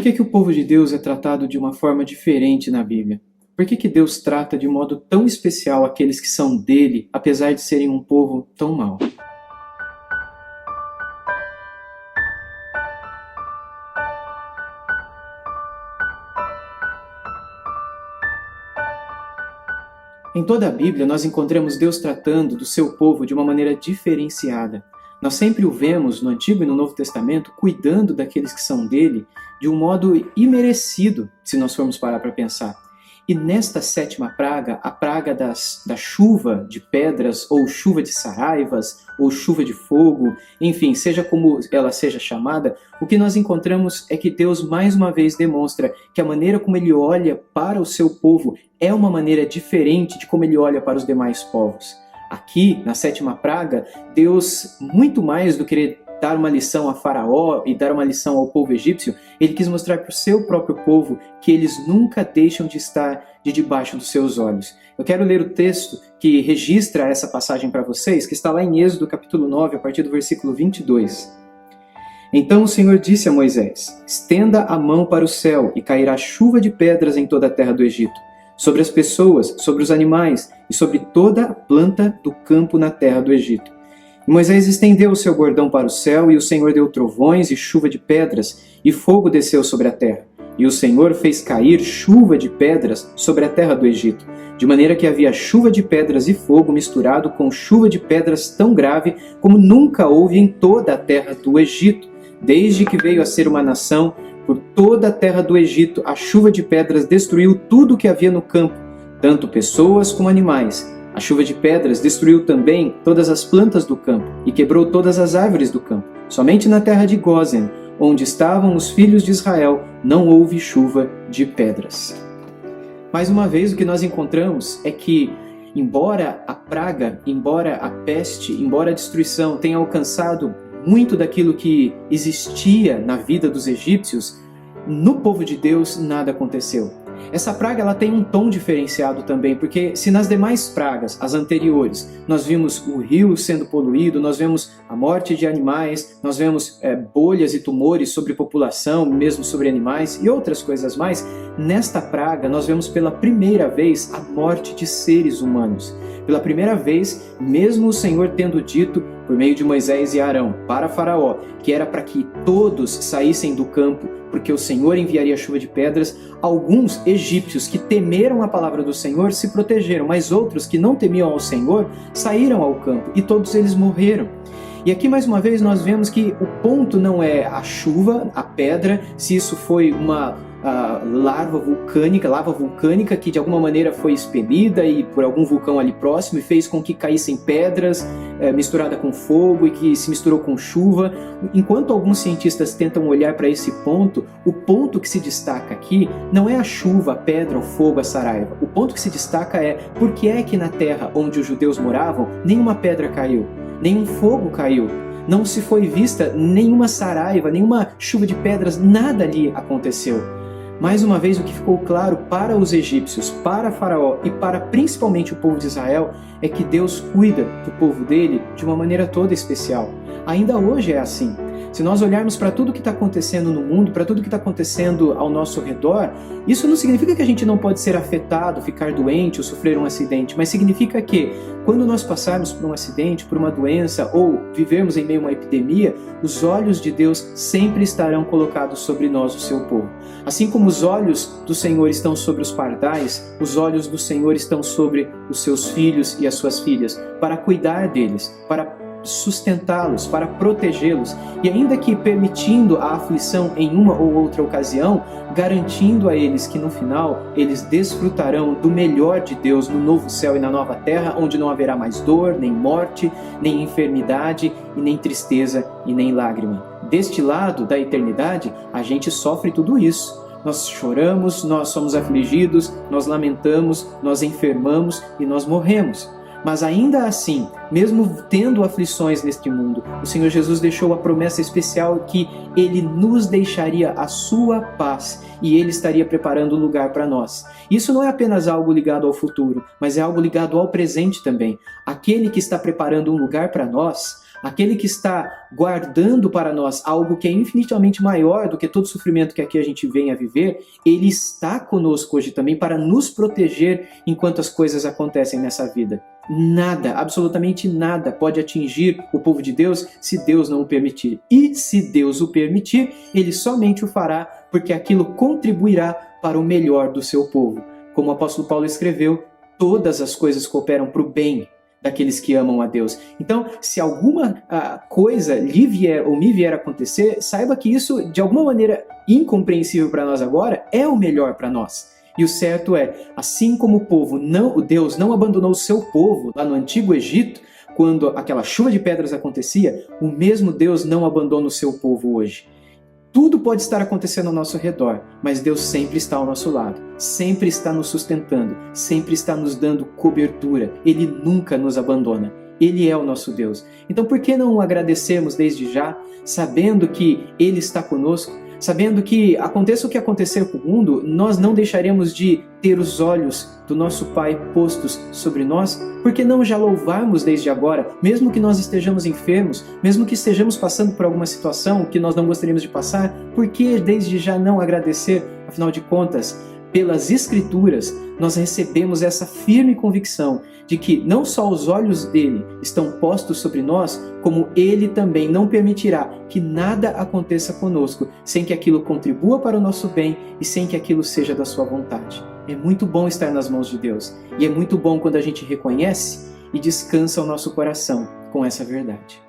que que o povo de Deus é tratado de uma forma diferente na Bíblia? Por que que Deus trata de modo tão especial aqueles que são dele, apesar de serem um povo tão mau? Em toda a Bíblia, nós encontramos Deus tratando do seu povo de uma maneira diferenciada. Nós sempre o vemos, no Antigo e no Novo Testamento, cuidando daqueles que são dele de um modo imerecido, se nós formos parar para pensar. E nesta sétima praga, a praga da chuva de pedras, ou chuva de saraivas, ou chuva de fogo, enfim, seja como ela seja chamada, o que nós encontramos é que Deus mais uma vez demonstra que a maneira como ele olha para o seu povo é uma maneira diferente de como ele olha para os demais povos. Aqui, na sétima praga, Deus, muito mais do que dar uma lição a Faraó e dar uma lição ao povo egípcio, ele quis mostrar para o seu próprio povo que eles nunca deixam de estar debaixo dos seus olhos. Eu quero ler o texto que registra essa passagem para vocês, que está lá em Êxodo capítulo 9, a partir do versículo 22. Então o Senhor disse a Moisés: estenda a mão para o céu e cairá chuva de pedras em toda a terra do Egito, sobre as pessoas, sobre os animais e sobre toda a planta do campo na terra do Egito. E Moisés estendeu o seu bordão para o céu, e o Senhor deu trovões e chuva de pedras, e fogo desceu sobre a terra. E o Senhor fez cair chuva de pedras sobre a terra do Egito, de maneira que havia chuva de pedras e fogo misturado com chuva de pedras tão grave como nunca houve em toda a terra do Egito. Desde que veio a ser uma nação, por toda a terra do Egito, a chuva de pedras destruiu tudo o que havia no campo, tanto pessoas como animais. A chuva de pedras destruiu também todas as plantas do campo e quebrou todas as árvores do campo. Somente na terra de Gósen, onde estavam os filhos de Israel, não houve chuva de pedras. Mais uma vez, o que nós encontramos é que, embora a praga, embora a peste, embora a destruição tenha alcançado muito daquilo que existia na vida dos egípcios, no povo de Deus nada aconteceu. Essa praga ela tem um tom diferenciado também, porque se nas demais pragas, as anteriores, nós vimos o rio sendo poluído, nós vemos a morte de animais, nós vemos bolhas e tumores sobre população, mesmo sobre animais e outras coisas mais, nesta praga nós vemos pela primeira vez a morte de seres humanos. Pela primeira vez, mesmo o Senhor tendo dito, por meio de Moisés e Arão, para Faraó, que era para que todos saíssem do campo, porque o Senhor enviaria chuva de pedras, alguns egípcios que temeram a palavra do Senhor se protegeram, mas outros que não temiam ao Senhor saíram ao campo, e todos eles morreram. E aqui mais uma vez nós vemos que o ponto não é a chuva, a pedra, se isso foi uma lava vulcânica que de alguma maneira foi expelida e por algum vulcão ali próximo e fez com que caíssem pedras misturada com fogo e que se misturou com chuva. Enquanto alguns cientistas tentam olhar para esse ponto, o ponto que se destaca aqui não é a chuva, a pedra, o fogo, a saraiva. O ponto que se destaca é por que é que na terra onde os judeus moravam nenhuma pedra caiu, nenhum fogo caiu. Não se foi vista nenhuma saraiva, nenhuma chuva de pedras, nada ali aconteceu. Mais uma vez, o que ficou claro para os egípcios, para Faraó e para principalmente o povo de Israel é que Deus cuida do povo dele de uma maneira toda especial. Ainda hoje é assim. Se nós olharmos para tudo que está acontecendo no mundo, para tudo que está acontecendo ao nosso redor, isso não significa que a gente não pode ser afetado, ficar doente ou sofrer um acidente, mas significa que quando nós passarmos por um acidente, por uma doença ou vivermos em meio a uma epidemia, os olhos de Deus sempre estarão colocados sobre nós, o seu povo. Assim como os olhos do Senhor estão sobre os pardais, os olhos do Senhor estão sobre os seus filhos e as suas filhas, para cuidar deles, para sustentá-los, para protegê-los, e ainda que permitindo a aflição em uma ou outra ocasião, garantindo a eles que no final eles desfrutarão do melhor de Deus no novo céu e na nova terra, onde não haverá mais dor, nem morte, nem enfermidade, e nem tristeza e nem lágrima. Deste lado da eternidade, a gente sofre tudo isso. Nós choramos, nós somos afligidos, nós lamentamos, nós enfermamos e nós morremos. Mas ainda assim, mesmo tendo aflições neste mundo, o Senhor Jesus deixou a promessa especial que Ele nos deixaria a sua paz e Ele estaria preparando um lugar para nós. Isso não é apenas algo ligado ao futuro, mas é algo ligado ao presente também. Aquele que está preparando um lugar para nós, aquele que está guardando para nós algo que é infinitamente maior do que todo sofrimento que aqui a gente vem a viver, ele está conosco hoje também para nos proteger enquanto as coisas acontecem nessa vida. Nada, absolutamente nada pode atingir o povo de Deus se Deus não o permitir. E se Deus o permitir, ele somente o fará porque aquilo contribuirá para o melhor do seu povo. Como o apóstolo Paulo escreveu, todas as coisas cooperam para o bem daqueles que amam a Deus. Então, se alguma coisa lhe vier ou me vier a acontecer, saiba que isso, de alguma maneira incompreensível para nós agora, é o melhor para nós. E o certo é, assim como o Deus não abandonou o seu povo lá no Antigo Egito, quando aquela chuva de pedras acontecia, o mesmo Deus não abandona o seu povo hoje. Tudo pode estar acontecendo ao nosso redor, mas Deus sempre está ao nosso lado, sempre está nos sustentando, sempre está nos dando cobertura. Ele nunca nos abandona. Ele é o nosso Deus. Então por que não agradecermos desde já, sabendo que Ele está conosco, sabendo que aconteça o que acontecer com o mundo, nós não deixaremos de ter os olhos do nosso Pai postos sobre nós? Por que não já louvarmos desde agora, mesmo que nós estejamos enfermos, mesmo que estejamos passando por alguma situação que nós não gostaríamos de passar, por que desde já não agradecer? Afinal de contas, pelas Escrituras, nós recebemos essa firme convicção de que não só os olhos dele estão postos sobre nós, como ele também não permitirá que nada aconteça conosco sem que aquilo contribua para o nosso bem e sem que aquilo seja da sua vontade. É muito bom estar nas mãos de Deus e é muito bom quando a gente reconhece e descansa o nosso coração com essa verdade.